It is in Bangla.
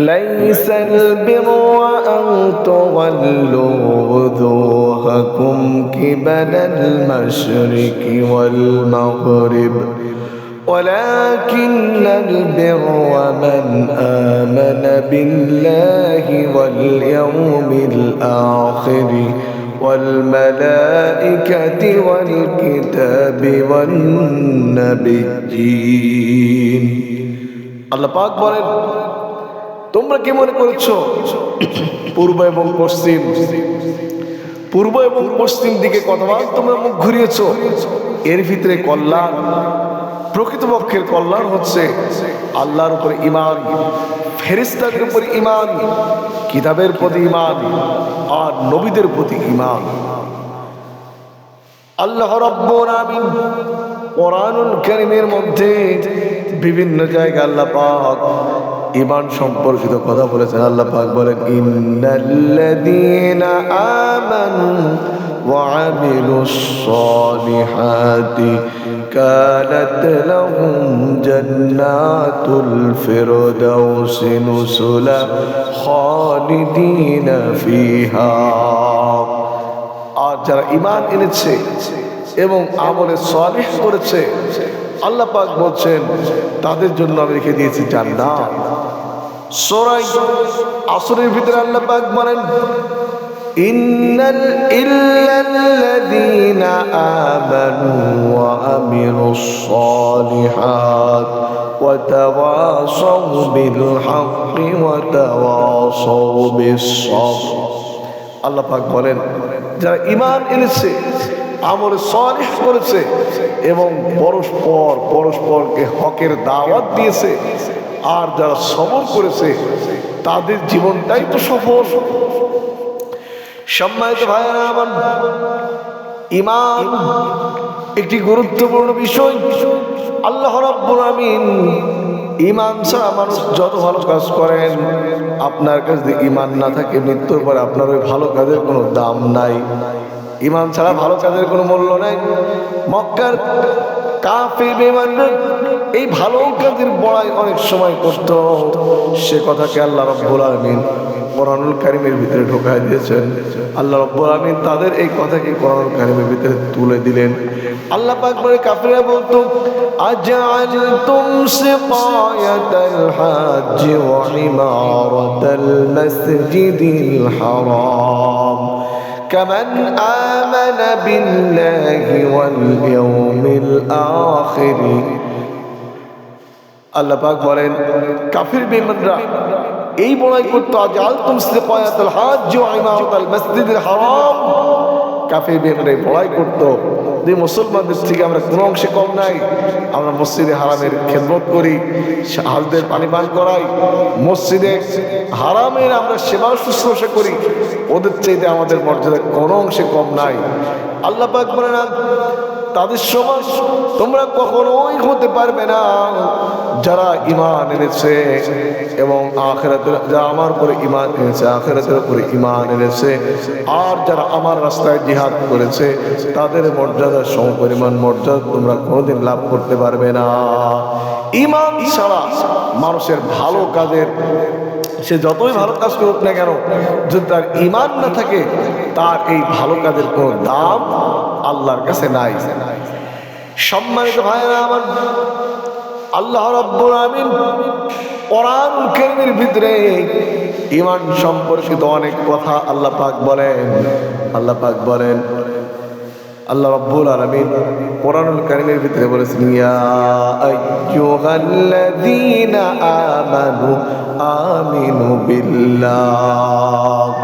ليس البر أن تولوا وجوهكم قبل المشرق والمغرب ولكن البر من آمن بالله واليوم الآخر والملائكة والكتاب والنبيين الله পাক বলেন তোমরা কি মনে করছো পূর্ব এবং পশ্চিম দিকে কতবার তোমরা মুখ ঘুরিয়েছো? এর ভিতরে কল্যাণ, প্রকৃতপক্ষের কল্যাণ হচ্ছে আল্লাহর উপরে ঈমান, ফেরেশতাদের উপরে ঈমান, কিতাবের প্রতি ঈমান আর নবীদের প্রতি ঈমান। আল্লাহ রাব্বুল আলামিন কোরআনুল কারীমের মধ্যে বিভিন্ন জায়গায় আল্লাহ পাক ঈমান সম্পর্কিত কথা বলেছেন। আল্লাহ পাক বলেন ইন্নাল্লাযীনা আমানু ওয়া আমিলুস সালিহাতি কানাত লাহুম জান্নাতুল ফিরদাউসি নুসুলা খালিদিনা ফিহা। আর যারা ঈমান এনেছে এবং আমলে সালিহ করেছে আল্লাহ পাক বলছেন তাদের জন্য আমি রেখে দিয়েছি জান্নাত। সূরা আসরের ভিতরে আল্লাহ পাক বলেন ইল্লাল্লাযীনা আমানু ওয়া আমিলুস সালিহাত ওয়া তাওয়াসাউ বিল হাক্কি ওয়া তাওয়াসাউ বিস সাবর। আল্লাহ পাক বলেন যারা ঈমান এনেছে, আমলে সালিহ করেছে এবং পরস্পরকে হকের দাওয়াত দিয়েছে আর যারা সবর করেছে তাদের জীবনটাই তো সফল। সম্মানিত ভাইরা আমার, ঈমান একটি গুরুত্বপূর্ণ বিষয়। আল্লাহ রাব্বুল আমিন ঈমান ছাড়া মানুষ যত ভালো কাজ করেন, আপনার কাছে যদি ঈমান না থাকে মৃত্যুর পরে আপনার ওই ভালো কাজের কোনো দাম নাই। ঈমান ছাড়া ভালো কাজের কোনো মূল্য নাই। মক্কার কাফির বেঈমানরা এই ভালো কাজের বড়াই অনেক সময় করত, সে কথাকে আল্লাহ রাব্বুল আলামিন কোরআনুল কারীমের ভিতরে ঢোকায় দিয়েছেন। আল্লাহ রাব্বুল আলামিন তাদের এই কথাকে কোরআনুল কারীমের ভিতরে তুলে দিলেন। আল্লাহ পাক বলে কাফিররা বলতো আজআলতুম সিকায়াতাল হাজ্জ ওয়া ইমারাতাল মাসজিদিল হারাম কামান আমানা বিল্লাহি ওয়াল ইয়াউমিল আখির। আল্লাহ পাক বলেন কাফির বেঈমানরা এই বড়াই করতো আজআলতুম সিকায়াতাল হাজ্জ ওয়া ইমারাতাল মাসজিদিল হারাম। কাফির বেঈমানরা বড়াই করতো যে মুসলমানদের থেকে আমরা কোনো অংশে কম নাই, আমরা মসজিদে হারামের খেদমত করি, হাজদের পানি পান করাই, মসজিদে হারামের আমরা সেবা শুশ্রূষা করি, ওদের চাইতে আমাদের মর্যাদা কোনো অংশে কম নাই। আল্লাহ পাক বলেন তাদের সমান তোমরা কখনোই হতে পারবে না যারা ঈমান এনেছে এবং আখিরাতের, যারা আমার উপরে ঈমান এনেছে, আখিরাতের উপরে ঈমান এনেছে আর যারা আমার রাস্তায় জিহাদ করেছে তাদের মর্যাদা সমপরিমাণ মর্যাদা তোমরা কোনোদিন লাভ করতে পারবে না। ঈমান ছাড়া মানুষের ভালো কাজের, সে যতই ভালো কাজ করুক না কেন, যদি তার ঈমান না থাকে তার এই ভালো কাজের কোনো দাম আল্লাহর কাছে নাই। সম্মানিত ভাইরা আমার, আল্লাহ রাব্বুল আমিন কোরআনুল কারীমের ভিতরে ঈমান সম্পর্কিত অনেক কথা আল্লাহ পাক বলেন। আল্লাহ রাব্বুল আলামিন কোরআনুল কারীমের ভিতরে বলেছেন ইয়া আইয়ুহাল্লাযীনা আমানু আমিনু বিল্লাহ